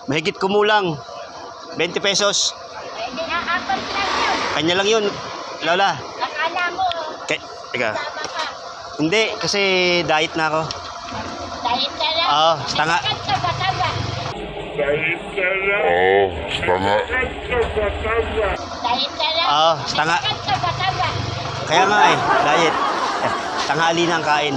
Mahigit kumulang. 20 pesos. Hindi na apat lang yun. Kanya lang yun, Lola. Akala mo, Teka. tama ka. Hindi, kasi diet na ako. Dahil ka lang. Oo, tanga. Kanta ba tama? Dahil ka lang. Tanga. Dahil ka lang. Oo, tanga. Kanta ba tama? Kaya nga diet. Tanghali na ang kain.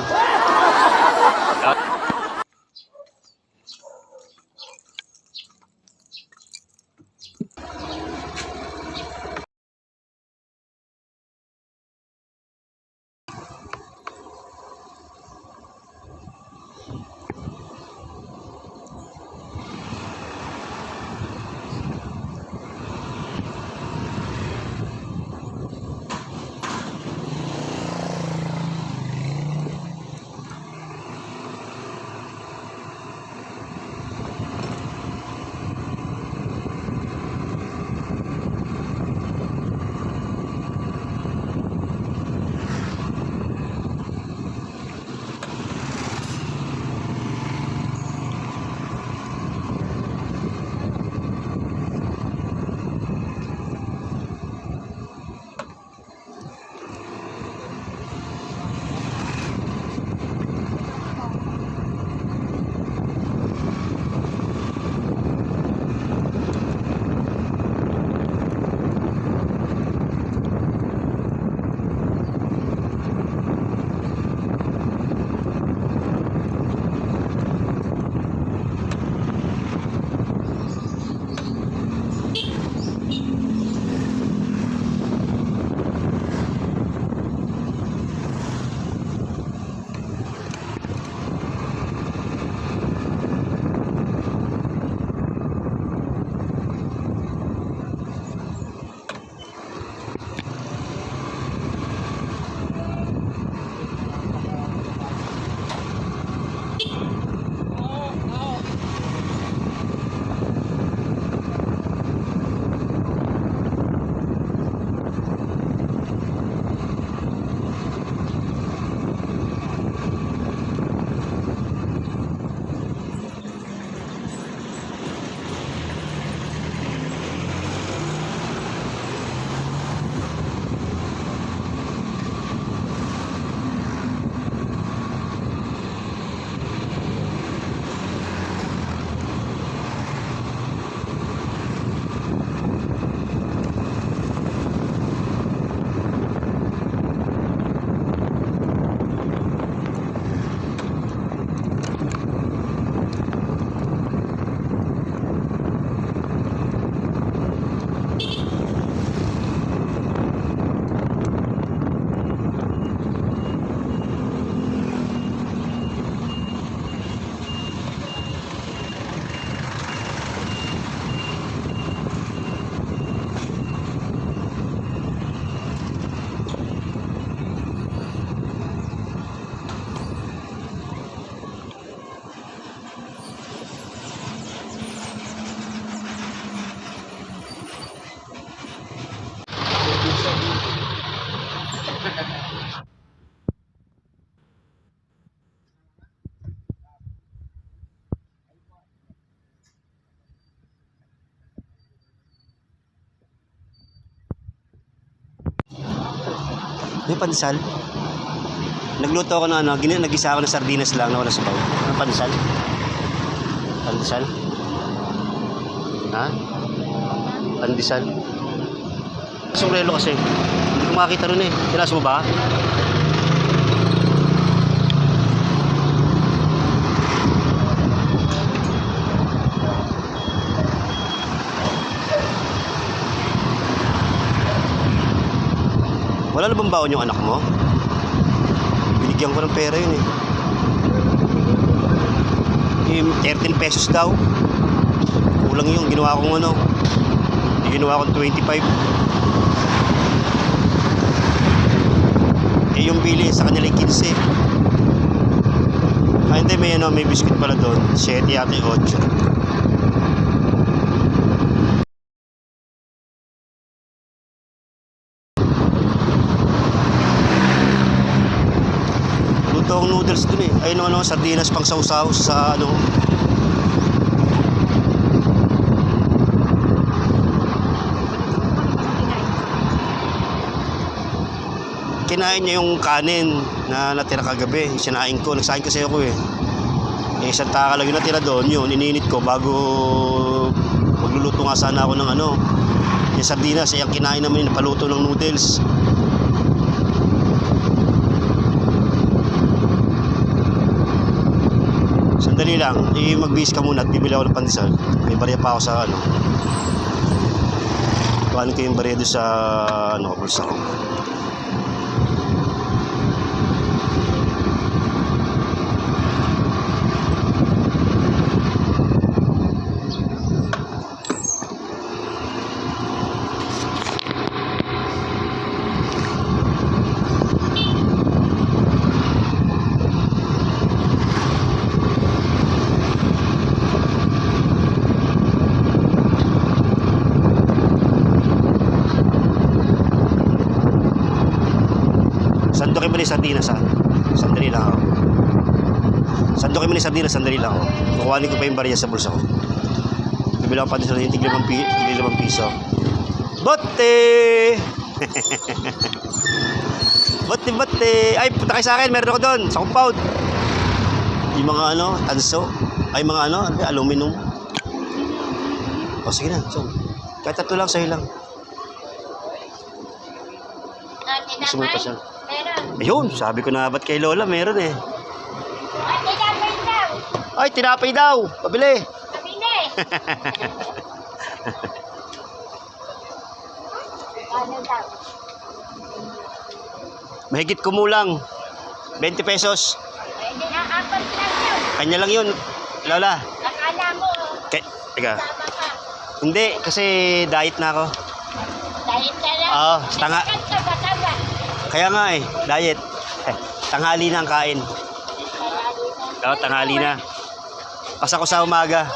May pansal. Nagluto ako ng nagisa ako ng sardinas lang na wala sabaw. Ano pansal? Pansal? Ha? Pandesal? Sombrero kasi. Hindi ko makakita rin eh. Kilas mo ba? Wala na bang baon yung anak mo? Binigyan ko ng pera yun eh. 13 pesos daw. Kulang yung ginawa kong ano. Ginawa kong 25. Eh yung bili sa kanila 15. Ah, hindi, may biscuit pala doon. 7 yata 8. Ang noodles dun eh. Ayun sardinas pang sausaw sa ano. kinain niya yung kanin na natira kagabi. Sinain ko. Nagsain kasi ako eh. Isang taka lang yung natira doon. Yun, ininit ko bago magluluto nga sana ako ng ano. Yung sardinas. Yung kinain naman yung napaluto ng noodles. Sandali lang. Mag-bis ka muna at bibili ako ng pandesal. May barya pa ako sa ano. Kuhanin ko yung barya doon sa ano, bulsa ko. Sandukin mo ni sardinas ha. Sandali lang ako. Sandukin mo ni sardinas, sandali lang ako. Kukuhanin ko pa yung barya sa bulsa ko. Bibili ako pa din sa tig 5 piso. Bote! Bote! Ay, punta kayo sa akin. Meron ako doon. Sa compound. Yung mga ano, tanso. Ay, mga ano, aluminum. O, sige na. So, kahit 3 lang, sa'yo lang. Gusto mo pa siya? Meron. Ayun, sabi ko na ba't kay Lola meron eh. Tinapay daw. Ay, tinapay daw. Pabili. Kabili. Ano daw? Mahigit kumulang. 20 pesos. Pwede na apat lang yun. Kanya lang yun, Lola. Akala mo, Teka. tama ka. Hindi, kasi diet na ako. Diet ka lang. Oo, tanga. Ka ba, tama? Kaya nga eh, diet. Tanghali na ang kain. Oo, tanghali na. Pas ako sa umaga.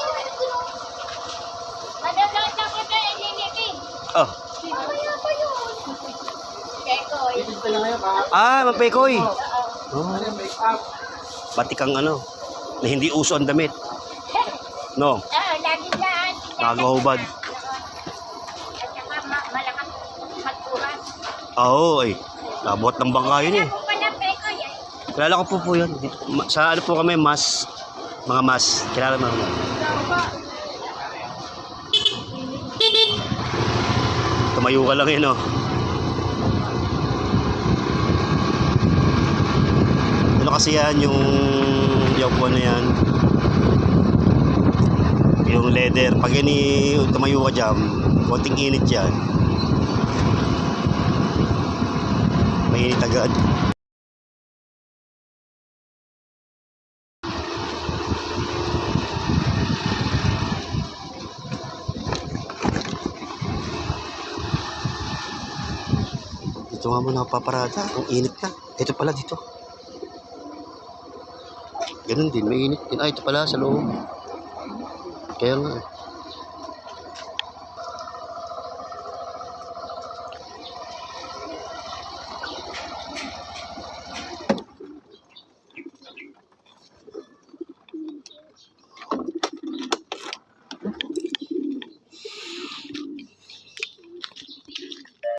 Ano lang sa kita, ililipin? Oh. Mamaya pa yun. Kekoy. Mapekoy. Oo. Oh. Batik ang ano, na hindi uso ang damit. No, Lagi dyan. nakagahubad. At saka malakas magpuhan. Oo, ay. Nabuhat ng bangka yun eh. Ako pala, Kekoy. Kilala ko po yun. Sa ano po kami, mas. Mga mas. Kilala mo. Tumayo ka lang yun, oh. Ano kasi yan, yung yapuan na yan. Yung leather. Pag yan tumayo ka dyan, konting init yan. Mainit agad. Dito nga mo nakapaparada. Ang init na. Ito pala dito. Ganun din. May init din. Ito pala sa loob. Kaya nga.